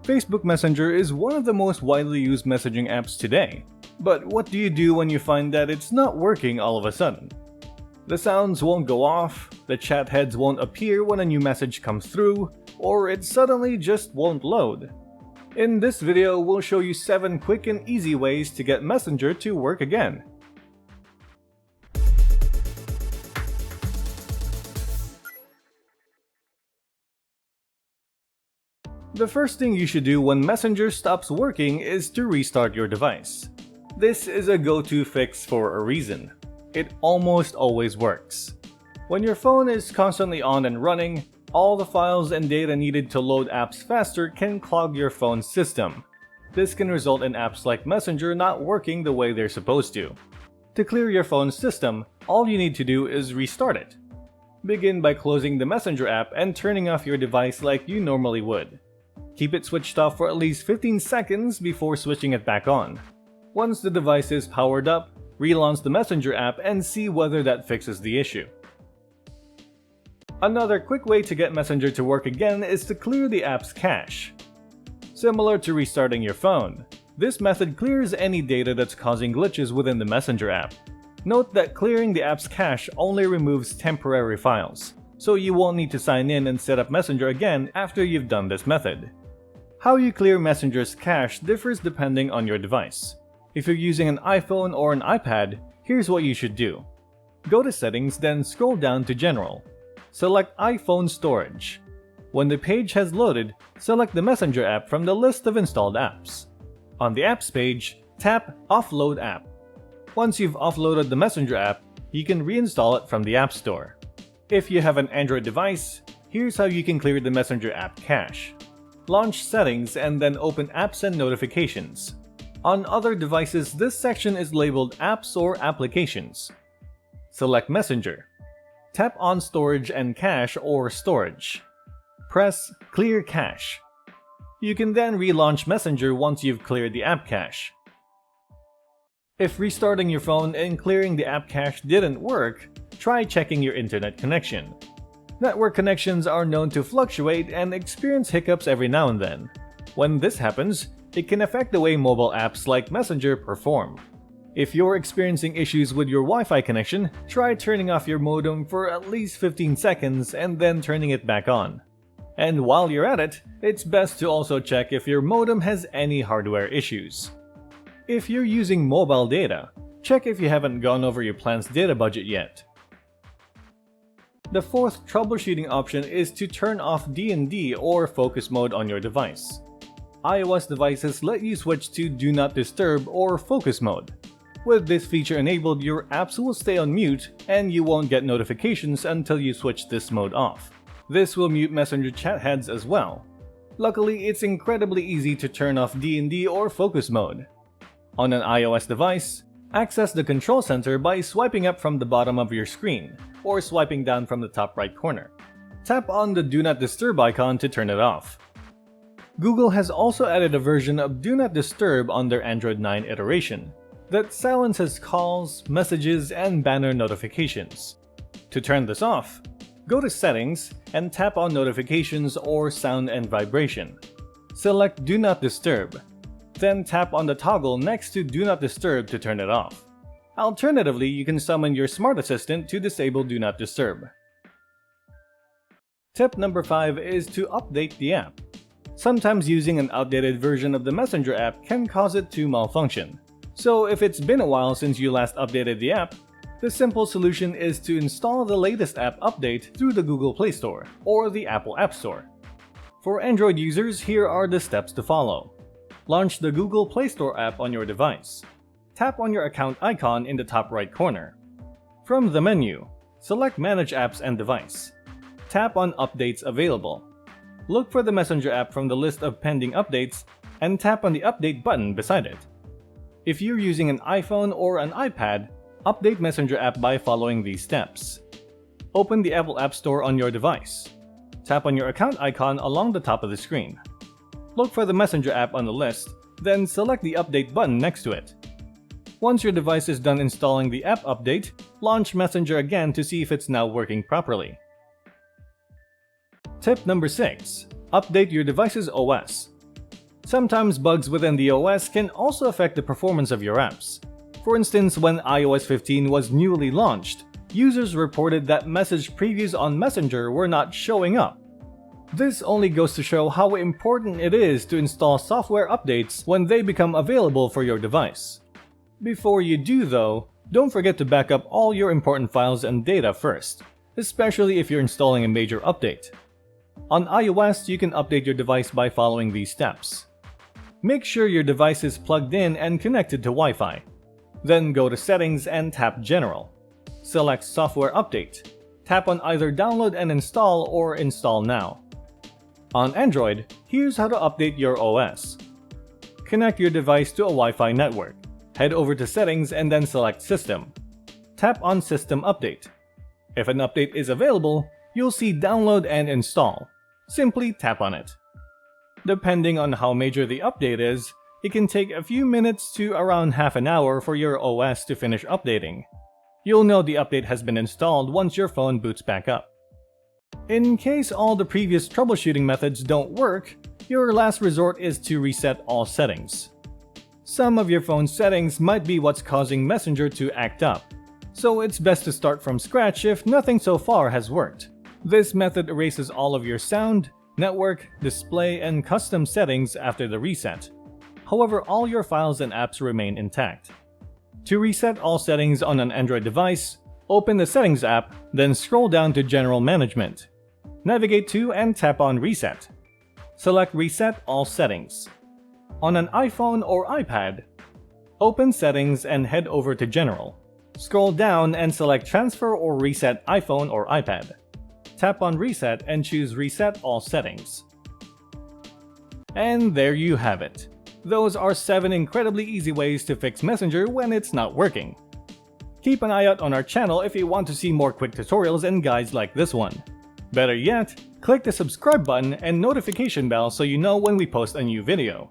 Facebook Messenger is one of the most widely used messaging apps today. But what do you do when you find that it's not working all of a sudden? The sounds won't go off, the chat heads won't appear when a new message comes through, or it suddenly just won't load. In this video, we'll show you 7 quick and easy ways to get Messenger to work again. The first thing you should do when Messenger stops working is to restart your device. This is a go-to fix for a reason. It almost always works. When your phone is constantly on and running, all the files and data needed to load apps faster can clog your phone's system. This can result in apps like Messenger not working the way they're supposed to. To clear your phone's system, all you need to do is restart it. Begin by closing the Messenger app and turning off your device like you normally would. Keep it switched off for at least 15 seconds before switching it back on. Once the device is powered up, relaunch the Messenger app and see whether that fixes the issue. Another quick way to get Messenger to work again is to clear the app's cache. Similar to restarting your phone, this method clears any data that's causing glitches within the Messenger app. Note that clearing the app's cache only removes temporary files, so you won't need to sign in and set up Messenger again after you've done this method. How you clear Messenger's cache differs depending on your device. If you're using an iPhone or an iPad, here's what you should do. Go to Settings, then scroll down to General. Select iPhone Storage. When the page has loaded, select the Messenger app from the list of installed apps. On the Apps page, tap Offload App. Once you've offloaded the Messenger app, you can reinstall it from the App Store. If you have an Android device, here's how you can clear the Messenger app cache. Launch Settings and then open Apps and Notifications. On other devices, this section is labeled Apps or Applications. Select Messenger. Tap on Storage and Cache or Storage. Press Clear Cache. You can then relaunch Messenger once you've cleared the app cache. If restarting your phone and clearing the app cache didn't work, try checking your internet connection. Network connections are known to fluctuate and experience hiccups every now and then. When this happens, it can affect the way mobile apps like Messenger perform. If you're experiencing issues with your Wi-Fi connection, try turning off your modem for at least 15 seconds and then turning it back on. And while you're at it, it's best to also check if your modem has any hardware issues. If you're using mobile data, check if you haven't gone over your plan's data budget yet. The fourth troubleshooting option is to turn off DND or focus mode on your device. iOS devices let you switch to Do Not Disturb or focus mode. With this feature enabled, your apps will stay on mute and you won't get notifications until you switch this mode off. This will mute Messenger chat heads as well. Luckily, it's incredibly easy to turn off DND or focus mode. On an iOS device, access the Control Center by swiping up from the bottom of your screen or swiping down from the top right corner. Tap on the Do Not Disturb icon to turn it off. Google has also added a version of Do Not Disturb on their Android 9 iteration that silences calls, messages, and banner notifications. To turn this off, go to Settings and tap on Notifications or Sound and Vibration. Select Do Not Disturb. Then tap on the toggle next to Do Not Disturb to turn it off. Alternatively, you can summon your smart assistant to disable Do Not Disturb. Tip number 5 is to update the app. Sometimes using an outdated version of the Messenger app can cause it to malfunction. So if it's been a while since you last updated the app, the simple solution is to install the latest app update through the Google Play Store or the Apple App Store. For Android users, here are the steps to follow. Launch the Google Play Store app on your device. Tap on your account icon in the top right corner. From the menu, select Manage Apps and Device. Tap on Updates Available. Look for the Messenger app from the list of pending updates and tap on the Update button beside it. If you're using an iPhone or an iPad, update Messenger app by following these steps. Open the Apple App Store on your device. Tap on your account icon along the top of the screen. Look for the Messenger app on the list, then select the Update button next to it. Once your device is done installing the app update, launch Messenger again to see if it's now working properly. Tip number 6. Update your device's OS. Sometimes bugs within the OS can also affect the performance of your apps. For instance, when iOS 15 was newly launched, users reported that message previews on Messenger were not showing up. This only goes to show how important it is to install software updates when they become available for your device. Before you do though, don't forget to back up all your important files and data first, especially if you're installing a major update. On iOS, you can update your device by following these steps. Make sure your device is plugged in and connected to Wi-Fi. Then go to Settings and tap General. Select Software Update. Tap on either Download and Install or Install Now. On Android, here's how to update your OS. Connect your device to a Wi-Fi network. Head over to Settings and then select System. Tap on System Update. If an update is available, you'll see Download and Install. Simply tap on it. Depending on how major the update is, it can take a few minutes to around half an hour for your OS to finish updating. You'll know the update has been installed once your phone boots back up. In case all the previous troubleshooting methods don't work, your last resort is to reset all settings. Some of your phone's settings might be what's causing Messenger to act up, so it's best to start from scratch if nothing so far has worked. This method erases all of your sound, network, display, and custom settings after the reset. However, all your files and apps remain intact. To reset all settings on an Android device, open the Settings app, then scroll down to General Management. Navigate to and tap on Reset. Select Reset All Settings. On an iPhone or iPad, open Settings and head over to General. Scroll down and select Transfer or Reset iPhone or iPad. Tap on Reset and choose Reset All Settings. And there you have it. Those are 7 incredibly easy ways to fix Messenger when it's not working. Keep an eye out on our channel if you want to see more quick tutorials and guides like this one. Better yet, click the subscribe button and notification bell so you know when we post a new video.